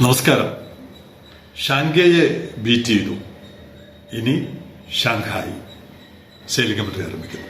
നമസ്കാരം. ഷാങ്ഹായെ ബീറ്റ് ചെയ്തു. ഇനി ഷാങ്ഹായ് സെയിലിംഗ് കമ്പനി ആരംഭിക്കുന്നു.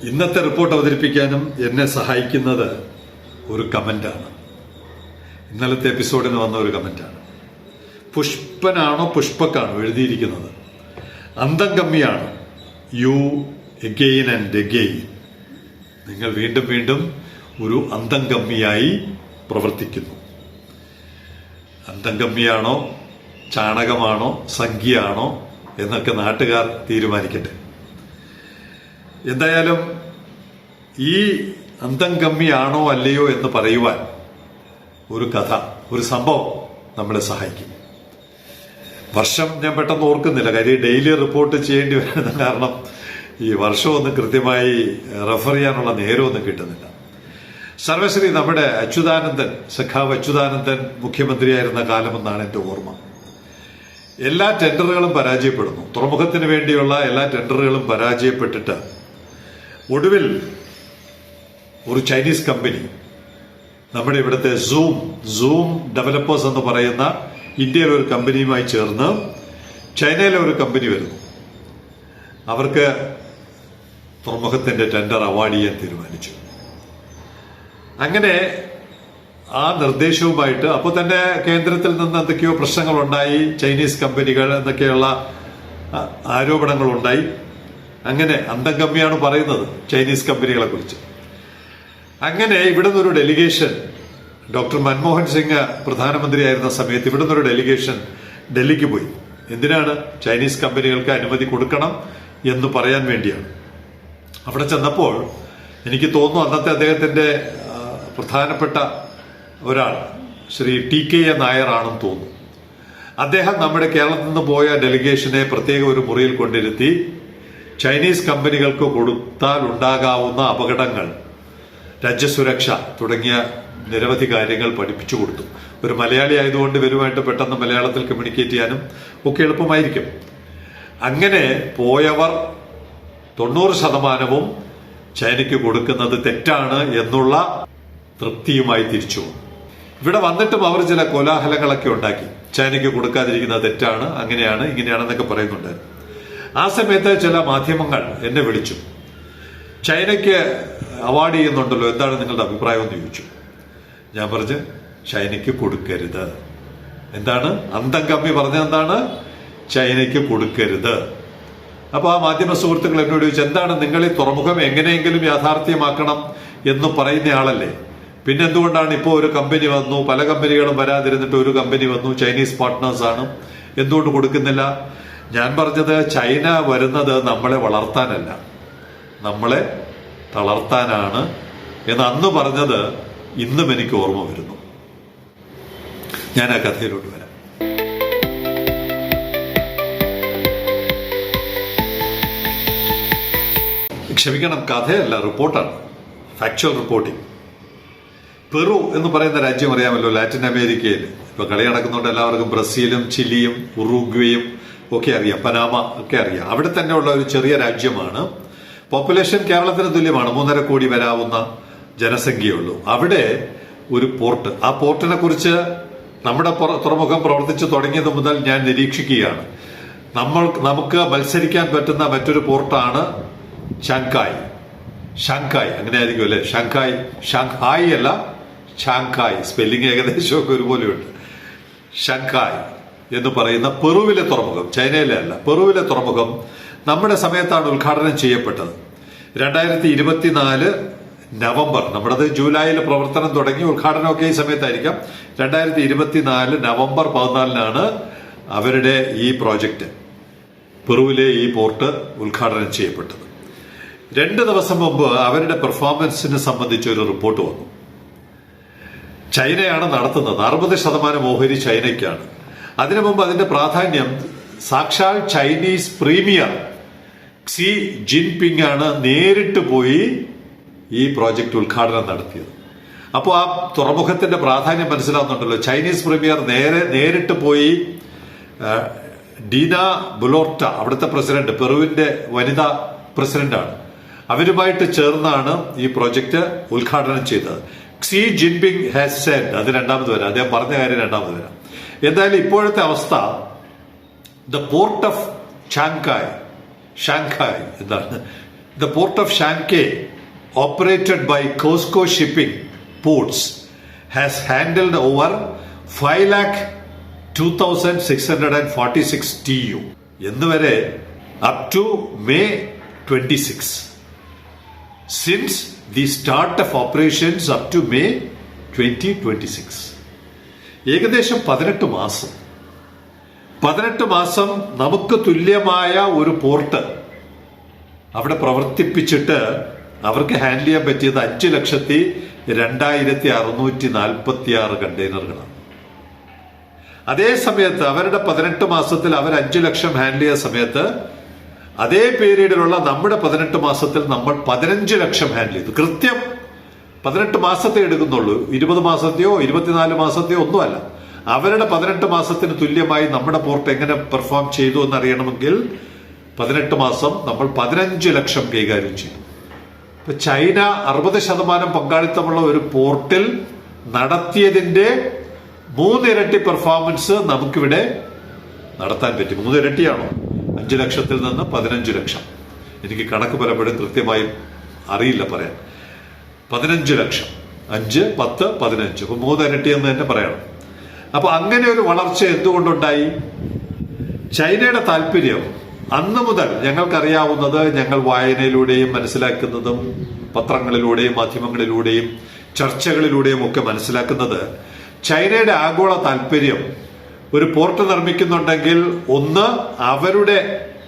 ഇന്നത്തെ റിപ്പോർട്ട് അവതരിപ്പിക്കാനും എന്നെ സഹായിക്കുന്നത് ഒരു കമന്റാണ്. ഇന്നലത്തെ എപ്പിസോഡിന് വന്ന ഒരു കമന്റാണ്. പുഷ്പനാണോ പുഷ്പക്കാണോ എഴുതിയിരിക്കുന്നത്? അന്തം കമ്മിയാണ്. U again and again. നിങ്ങൾ വീണ്ടും വീണ്ടും ഒരു അന്തം കമ്മിയായി പ്രവർത്തിക്കുന്നു. അന്തം കമ്മിയാണോ, ചാണകമാണോ, സംഖ്യയാണോ എന്നൊക്കെ നാട്ടുകാർ തീരുമാനിക്കട്ടെ. എന്തായാലും ഈ അന്തം കമ്മിയാണോ അല്ലയോ എന്ന് പറയുവാൻ ഒരു കഥ, ഒരു സംഭവം നമ്മളെ സഹായിക്കും. വർഷം ഞാൻ പെട്ടെന്ന് ഓർക്കുന്നില്ല, കാര്യം ഡെയിലി റിപ്പോർട്ട് ചെയ്യേണ്ടി വരുന്ന കാരണം ഈ വർഷമൊന്നും കൃത്യമായി റെഫർ ചെയ്യാനുള്ള നേരമൊന്നും കിട്ടുന്നില്ല. സർവശ്രീ നമ്മുടെ അച്യുതാനന്ദൻ, സഖാവ് അച്യുതാനന്ദൻ മുഖ്യമന്ത്രിയായിരുന്ന കാലമെന്നാണ് എന്റെ ഓർമ്മ. എല്ലാ ടെൻഡറുകളും പരാജയപ്പെടുന്നു. തുറമുഖത്തിന് വേണ്ടിയുള്ള എല്ലാ ടെൻഡറുകളും പരാജയപ്പെട്ടിട്ട് ഒടുവിൽ ഒരു ചൈനീസ് കമ്പനി, നമ്മുടെ ഇവിടുത്തെ സൂം ഡെവലപ്പേഴ്സ് എന്ന് പറയുന്ന ഇന്ത്യയിലെ ഒരു കമ്പനിയുമായി ചേർന്ന് ചൈനയിലെ ഒരു കമ്പനി വരുന്നു. അവർക്ക് തുറമുഖത്തിന്റെ ടെൻഡർ അവാർഡ് ചെയ്യാൻ തീരുമാനിച്ചു. അങ്ങനെ ആ നിർദ്ദേശവുമായിട്ട് അപ്പോൾ തന്നെ കേന്ദ്രത്തിൽ നിന്ന് എന്തൊക്കെയോ പ്രശ്നങ്ങളുണ്ടായി, ചൈനീസ് കമ്പനികൾ എന്നൊക്കെയുള്ള ആരോപണങ്ങളുണ്ടായി. അങ്ങനെ അന്തം കമ്മിയാണ് പറയുന്നത് ചൈനീസ് കമ്പനികളെ കുറിച്ച്. അങ്ങനെ ഇവിടുന്ന് ഒരു ഡെലിഗേഷൻ, ഡോക്ടർ മൻമോഹൻ സിംഗ് പ്രധാനമന്ത്രിയായിരുന്ന സമയത്ത് ഇവിടുന്ന് ഒരു ഡെലിഗേഷൻ ഡൽഹിക്ക് പോയി. എന്തിനാണ്? ചൈനീസ് കമ്പനികൾക്ക് അനുമതി കൊടുക്കണം എന്ന് പറയാൻ വേണ്ടിയാണ്. അവിടെ ചെന്നപ്പോൾ എനിക്ക് തോന്നുന്നു അന്നത്തെ അദ്ദേഹത്തിന്റെ പ്രധാനപ്പെട്ട ഒരാൾ ശ്രീ ടി.കെ. നായർ ആണെന്ന് തോന്നുന്നു. അദ്ദേഹം നമ്മുടെ കേരളത്തിൽ നിന്ന് പോയ ഡെലിഗേഷനെ പ്രത്യേക ഒരു മുറിയിൽ കൊണ്ടിരുത്തി ചൈനീസ് കമ്പനികൾക്ക് കൊടുത്താൽ ഉണ്ടാകാവുന്ന അപകടങ്ങൾ, രാജ്യസുരക്ഷ തുടങ്ങിയ നിരവധി കാര്യങ്ങൾ പഠിപ്പിച്ചു കൊടുത്തു. ഒരു മലയാളി ആയതുകൊണ്ട് ഇവരുമായിട്ട് പെട്ടെന്ന് മലയാളത്തിൽ കമ്മ്യൂണിക്കേറ്റ് ചെയ്യാനും ഒക്കെ എളുപ്പമായിരിക്കും. അങ്ങനെ പോയവർ 90% ചൈനയ്ക്ക് കൊടുക്കുന്നത് തെറ്റാണ് എന്നുള്ള തൃപ്തിയുമായി തിരിച്ചു. ഇവിടെ വന്നിട്ടും അവർ ചില കോലാഹലങ്ങളൊക്കെ ഉണ്ടാക്കി. ചൈനയ്ക്ക് കൊടുക്കാതിരിക്കുന്നത് തെറ്റാണ്, അങ്ങനെയാണ് ഇങ്ങനെയാണെന്നൊക്കെ പറയുന്നുണ്ടായിരുന്നു. ആ സമയത്ത് ചില മാധ്യമങ്ങൾ എന്നെ വിളിച്ചു. ചൈനയ്ക്ക് അവാർഡ് ചെയ്യുന്നുണ്ടല്ലോ, എന്താണ് നിങ്ങളുടെ അഭിപ്രായം എന്ന് ചോദിച്ചു. ഞാൻ പറഞ്ഞു ചൈനയ്ക്ക് കൊടുക്കരുത്. എന്താണ് അന്തം കമ്മി പറഞ്ഞത്? എന്താണ്? ചൈനയ്ക്ക് കൊടുക്കരുത്. അപ്പൊ ആ മാധ്യമ സുഹൃത്തുക്കൾ എന്നോട് ചോദിച്ചു, എന്താണ് നിങ്ങൾ ഈ തുറമുഖം എങ്ങനെയെങ്കിലും യാഥാർത്ഥ്യമാക്കണം എന്ന് പറയുന്നയാളല്ലേ, പിന്നെന്തുകൊണ്ടാണ് ഇപ്പോൾ ഒരു കമ്പനി വന്നു, പല കമ്പനികളും വരാതിരുന്നിട്ട് ഒരു കമ്പനി വന്നു, ചൈനീസ് പാർട്ട്നേഴ്സ് ആണ്, എന്തുകൊണ്ട് കൊടുക്കുന്നില്ല? ഞാൻ പറഞ്ഞത് ചൈന വരുന്നത് നമ്മളെ വളർത്താനല്ല, നമ്മളെ തളർത്താനാണ് എന്ന് അന്ന് പറഞ്ഞത് ഇന്നും എനിക്ക് ഓർമ്മ വരുന്നു. ഞാൻ ആ കഥയിലോട്ട് വരാം. ക്ഷമിക്കണം, കഥയല്ല, റിപ്പോർട്ടാണ്, ഫാക്ച്വൽ റിപ്പോർട്ടിംഗ്. പെറു എന്ന് പറയുന്ന രാജ്യം അറിയാമല്ലോ, ലാറ്റിൻ അമേരിക്കയിൽ. ഇപ്പൊ കളി നടക്കുന്നുണ്ട് എല്ലാവർക്കും. ബ്രസീലും ചിലിയും ഉറുഗ്വേയും ഒക്കെ അറിയാം, പനാമ ഒക്കെ അറിയാം. അവിടെ തന്നെയുള്ള ഒരു ചെറിയ രാജ്യമാണ്. പോപ്പുലേഷൻ കേരളത്തിന് തുല്യമാണ്, 3.5 കോടി വരാവുന്ന ജനസംഖ്യയുള്ളൂ. അവിടെ ഒരു പോർട്ട്, ആ പോർട്ടിനെ കുറിച്ച് നമ്മുടെ തുറമുഖം പ്രവർത്തിച്ചു തുടങ്ങിയത് മുതൽ ഞാൻ നിരീക്ഷിക്കുകയാണ്. നമുക്ക് മത്സരിക്കാൻ പറ്റുന്ന മറ്റൊരു പോർട്ടാണ് ഷാങ്ഹായ്. അങ്ങനെ ആയിരിക്കും അല്ലെ? ഷാങ്ഹായ് അല്ല, ഷാങ്ഹായ്. സ്പെല്ലിംഗ് ഏകദേശമൊക്കെ ഒരുപോലെയുണ്ട്. ഷാങ്ഹായ് എന്ന് പറയുന്ന പെറുവിലെ തുറമുഖം, ചൈനയിലെ അല്ല, പെറുവിലെ തുറമുഖം നമ്മുടെ സമയത്താണ് ഉദ്ഘാടനം ചെയ്യപ്പെട്ടത്. 2024 നവംബർ, നമ്മുടേത് ജൂലൈയിൽ പ്രവർത്തനം തുടങ്ങി, ഉദ്ഘാടനമൊക്കെ ഈ സമയത്തായിരിക്കാം. 2024 നവംബർ 14 അവരുടെ ഈ പ്രോജക്റ്റ്, പെറുവിലെ ഈ പോർട്ട് ഉദ്ഘാടനം ചെയ്യപ്പെട്ടത്. 2 ദിവസം മുമ്പ് അവരുടെ പെർഫോമൻസിനെ സംബന്ധിച്ച് ഒരു റിപ്പോർട്ട് വന്നു. ചൈനയാണ് നടത്തുന്നത്, 60% ഓഹരി ചൈനയ്ക്കാണ്. അതിനു മുമ്പ് അതിന്റെ പ്രാധാന്യം സാക്ഷാൽ ചൈനീസ് പ്രീമിയർ ക്സി ജിൻപിങ് ആണ് നേരിട്ട് പോയി ഈ പ്രോജക്റ്റ് ഉദ്ഘാടനം നടത്തിയത്. അപ്പോൾ ആ തുറമുഖത്തിന്റെ പ്രാധാന്യം മനസ്സിലാവുന്നുണ്ടല്ലോ. ചൈനീസ് പ്രീമിയർ നേരിട്ട് പോയി ഡീന ബുലോർട്ട, അവിടുത്തെ പ്രസിഡന്റ്, പെറുവിന്റെ വനിതാ പ്രസിഡന്റാണ്, അവരുമായിട്ട് ചേർന്നാണ് ഈ പ്രോജക്റ്റ് ഉദ്ഘാടനം ചെയ്തത്. ക്സി ജിൻപിങ് ഹാസ് സെഡ്, അത് രണ്ടാമത് വരാം, അദ്ദേഹം പറഞ്ഞ കാര്യം രണ്ടാമത് വരാം. എന്തായാലും ഇപ്പോഴത്തെ അവസ്ഥ, ദ പോർട്ട് ഓഫ് ഷാങ്ഹായ് എന്താണ്, the port of Shanghai operated by COSCO Shipping Ports has handled over 5,02,646 TEU എന്നുവരെ up to May 26. Since the start of operations up to May 2026. ഏകദേശം 18 മാസം നമുക്ക് തുല്യമായ ഒരു പോർട്ട് അവിടെ പ്രവർത്തിപ്പിച്ചിട്ട് അവർക്ക് ഹാൻഡിൽ ചെയ്യാൻ പറ്റിയത് 5,02,646 കണ്ടെയ്നറുകളാണ്. അതേ സമയത്ത് അവരുടെ 18 മാസത്തിൽ അവർ 5 ലക്ഷം ഹാൻഡിൽ ചെയ്ത സമയത്ത് അതേ പീരീഡിലുള്ള നമ്മുടെ 18 മാസത്തിൽ നമ്മൾ 15 ലക്ഷം ഹാൻഡിൽ ചെയ്തു. കൃത്യം 18 മാസത്തെ എടുക്കുന്നുള്ളൂ, 20 മാസത്തെയോ 24 മാസത്തെയോ ഒന്നുമല്ല. അവരുടെ 18 മാസത്തിന് തുല്യമായി നമ്മുടെ പോർട്ട് എങ്ങനെ പെർഫോം ചെയ്തു എന്നറിയണമെങ്കിൽ 18 മാസം നമ്മൾ 15 ലക്ഷം കൈകാര്യം ചെയ്തു. ചൈന 60% പങ്കാളിത്തമുള്ള ഒരു പോർട്ടിൽ നടത്തിയതിന്റെ 3 ഇരട്ടി പെർഫോമൻസ് നമുക്കിവിടെ നടത്താൻ പറ്റും. 3 ഇരട്ടിയാണോ? 5 ലക്ഷത്തിൽ നിന്ന് 15 ലക്ഷം. എനിക്ക് കണക്ക് പലപ്പോഴും കൃത്യമായി അറിയില്ല പറയാൻ. 15 ലക്ഷം, 5, 10, 15, അപ്പൊ 3 ഇരട്ടി എന്ന് തന്നെ പറയണം. അപ്പൊ അങ്ങനെ ഒരു വളർച്ച എന്തുകൊണ്ടുണ്ടായി? ചൈനയുടെ താല്പര്യം അന്ന് മുതൽ ഞങ്ങൾക്കറിയാവുന്നത്, ഞങ്ങൾ വായനയിലൂടെയും മനസ്സിലാക്കുന്നതും പത്രങ്ങളിലൂടെയും മാധ്യമങ്ങളിലൂടെയും ചർച്ചകളിലൂടെയും ഒക്കെ മനസ്സിലാക്കുന്നത്, ചൈനയുടെ ആഗോള താല്പര്യം ഒരു പോർട്ട് നിർമ്മിക്കുന്നുണ്ടെങ്കിൽ ഒന്ന് അവരുടെ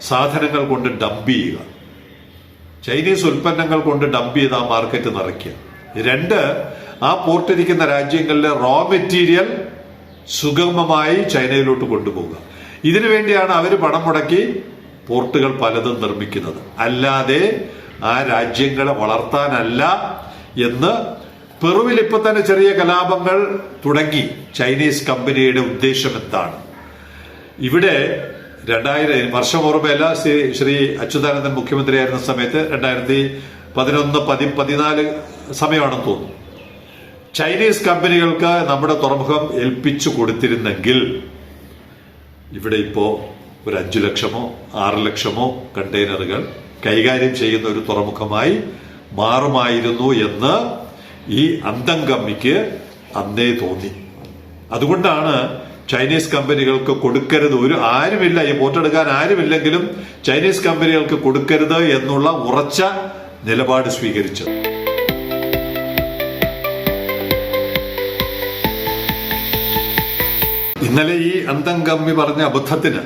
സാധനങ്ങൾ കൊണ്ട് ഡംപ് ചെയ്യുക, ചൈനീസ് ഉൽപ്പന്നങ്ങൾ കൊണ്ട് ഡംപ് ചെയ്ത് ആ മാർക്കറ്റ് നിറയ്ക്കുക. 2, ആ പോർട്ടിരിക്കുന്ന രാജ്യങ്ങളിലെ റോ മെറ്റീരിയൽ സുഗമമായി ചൈനയിലോട്ട് കൊണ്ടുപോകുക. ഇതിനുവേണ്ടിയാണ് അവർ പണം മുടക്കി പോർട്ടുകൾ പലതും നിർമ്മിക്കുന്നത്, അല്ലാതെ ആ രാജ്യങ്ങളെ വളർത്താനല്ല എന്ന്. പെറുവിൽ ഇപ്പൊ തന്നെ ചെറിയ കലാപങ്ങൾ തുടങ്ങി. ചൈനീസ് കമ്പനിയുടെ ഉദ്ദേശം എന്താണ്? ഇവിടെ 2000 വർഷം ഓർമ്മയല്ല, ശ്രീ അച്യുതാനന്ദൻ മുഖ്യമന്ത്രിയായിരുന്ന സമയത്ത് 2011, 14 സമയമാണെന്ന് തോന്നുന്നു, ചൈനീസ് കമ്പനികൾക്ക് നമ്മുടെ തുറമുഖം ഏൽപ്പിച്ചു കൊടുത്തിരുന്നെങ്കിൽ ഇവിടെ ഇപ്പോ ഒരു 5 ലക്ഷമോ 6 ലക്ഷമോ കണ്ടെയ്നറുകൾ കൈകാര്യം ചെയ്യുന്ന ഒരു തുറമുഖമായി മാറുമായിരുന്നു എന്ന് ഈ അന്തംകമ്മിക്ക് അന്നേ തോന്നി. അതുകൊണ്ടാണ് ചൈനീസ് കമ്പനികൾക്ക് കൊടുക്കരുത്, ആരുമില്ല, ഈ പോർട്ടെടുക്കാൻ ആരുമില്ലെങ്കിലും ചൈനീസ് കമ്പനികൾക്ക് കൊടുക്കരുത് എന്നുള്ള ഉറച്ച നിലപാട് സ്വീകരിച്ചത്. ഇന്നലെ ഈ അന്തംകമ്മി പറഞ്ഞ അബദ്ധത്തിന്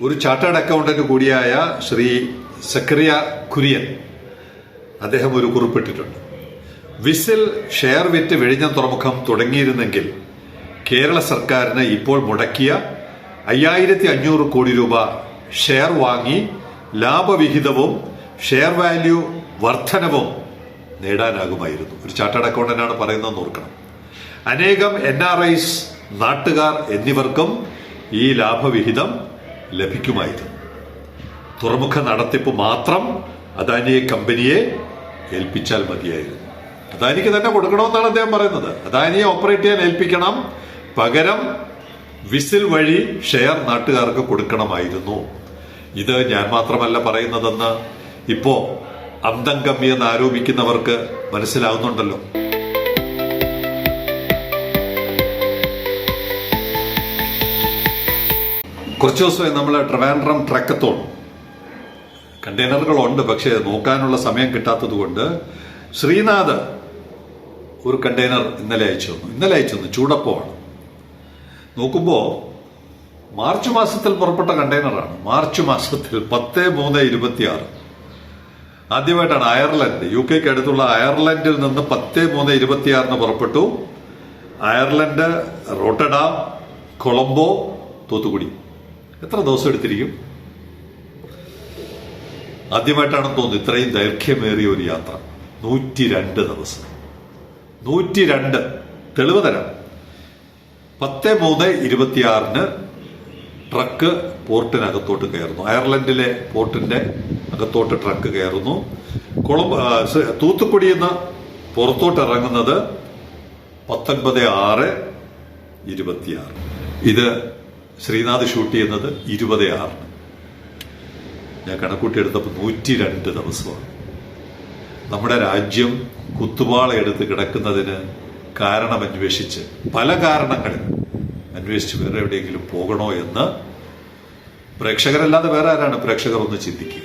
ഒരു ചാർട്ടേഡ് അക്കൗണ്ടന്റ് കൂടിയായ ശ്രീ സക്കറിയ കുര്യൻ അദ്ദേഹം ഒരു കുറിപ്പിട്ടിട്ടുണ്ട്. വിസിൽ ഷെയർ വിറ്റ് വിഴിഞ്ഞം തുറമുഖം തുടങ്ങിയിരുന്നെങ്കിൽ കേരള സർക്കാരിന് ഇപ്പോൾ മുടക്കിയ 5500 കോടി രൂപ ഷെയർ വാങ്ങി ലാഭവിഹിതവും ഷെയർ വാല്യൂ വർധനവും നേടാനാകുമായിരുന്നു. ഒരു ചാർട്ടേഡ് അക്കൗണ്ടന്റാണ് പറയുന്നതെന്ന് ഓർക്കണം. അനേകം NRIs, നാട്ടുകാർ എന്നിവർക്കും ഈ ലാഭവിഹിതം ലഭിക്കുമായിരുന്നു. തുറമുഖ നടത്തിപ്പ് മാത്രം അദാനി കമ്പനിയെ ഏൽപ്പിച്ചാൽ മതിയായിരുന്നു. അദാനിക്ക് തന്നെ കൊടുക്കണമെന്നാണ് അദ്ദേഹം പറയുന്നത്. അദാനിയെ ഓപ്പറേറ്റ് ചെയ്യാൻ ഏൽപ്പിക്കണം, പകരം വിസിൽ വഴി ഷെയർ നാട്ടുകാർക്ക് കൊടുക്കണമായിരുന്നു. ഇത് ഞാൻ മാത്രമല്ല പറയുന്നതെന്ന് ഇപ്പോ അന്തംകമ്മി എന്ന് ആരോപിക്കുന്നവർക്ക് മനസ്സിലാവുന്നുണ്ടല്ലോ. കുറച്ചു ദിവസമായി നമ്മൾ ട്രിവാൻഡ്രം ട്രക്കത്തോൺ കണ്ടെയ്നറുകളുണ്ട്, പക്ഷേ നോക്കാനുള്ള സമയം കിട്ടാത്തത് കൊണ്ട് ശ്രീനാഥ് ഒരു കണ്ടെയ്നർ ഇന്നലെ അയച്ചു തന്നു. ചൂടപ്പമാണ്. നോക്കുമ്പോൾ മാർച്ച് മാസത്തിൽ പുറപ്പെട്ട കണ്ടെയ്നറാണ്. മാർച്ച് മാസത്തിൽ 10/3/26 ആദ്യമായിട്ടാണ് അയർലൻഡ്, UK അടുത്തുള്ള അയർലൻഡിൽ നിന്ന് 10/3/26 പുറപ്പെട്ടു. Ireland, Rotterdam, Colombo, Thoothukudi. എത്ര ദിവസം എടുത്തിരിക്കും? ആദ്യമായിട്ടാണെന്ന് തോന്നുന്നു ഇത്രയും ദൈർഘ്യമേറിയ ഒരു യാത്ര. 102 ദിവസം. 102. തെളിവ് തരാം. 10/3/26 ട്രക്ക് പോർട്ടിനകത്തോട്ട് കയറുന്നു. അയർലൻഡിലെ പോർട്ടിന്റെ അകത്തോട്ട് ട്രക്ക് കയറുന്നു. തൂത്തുക്കുടിയിൽ നിന്ന് പുറത്തോട്ട് ഇറങ്ങുന്നത് 19/6/26. ഇത് ശ്രീനാഥ് ഷൂട്ട് ചെയ്യുന്നത് 20/6. ഞാൻ കണക്കൂട്ടിയെടുത്തപ്പോൾ 102 ദിവസമാണ്. നമ്മുടെ രാജ്യം കുത്തുവാളയെടുത്ത് കിടക്കുന്നതിന് കാരണമന്വേഷിച്ച്, പല കാരണങ്ങളിൽ അന്വേഷിച്ച് വേറെ എവിടെയെങ്കിലും പോകണോ എന്ന് പ്രേക്ഷകരല്ലാതെ വേറെ ആരാണ്? പ്രേക്ഷകർ ഒന്ന് ചിന്തിക്കുക.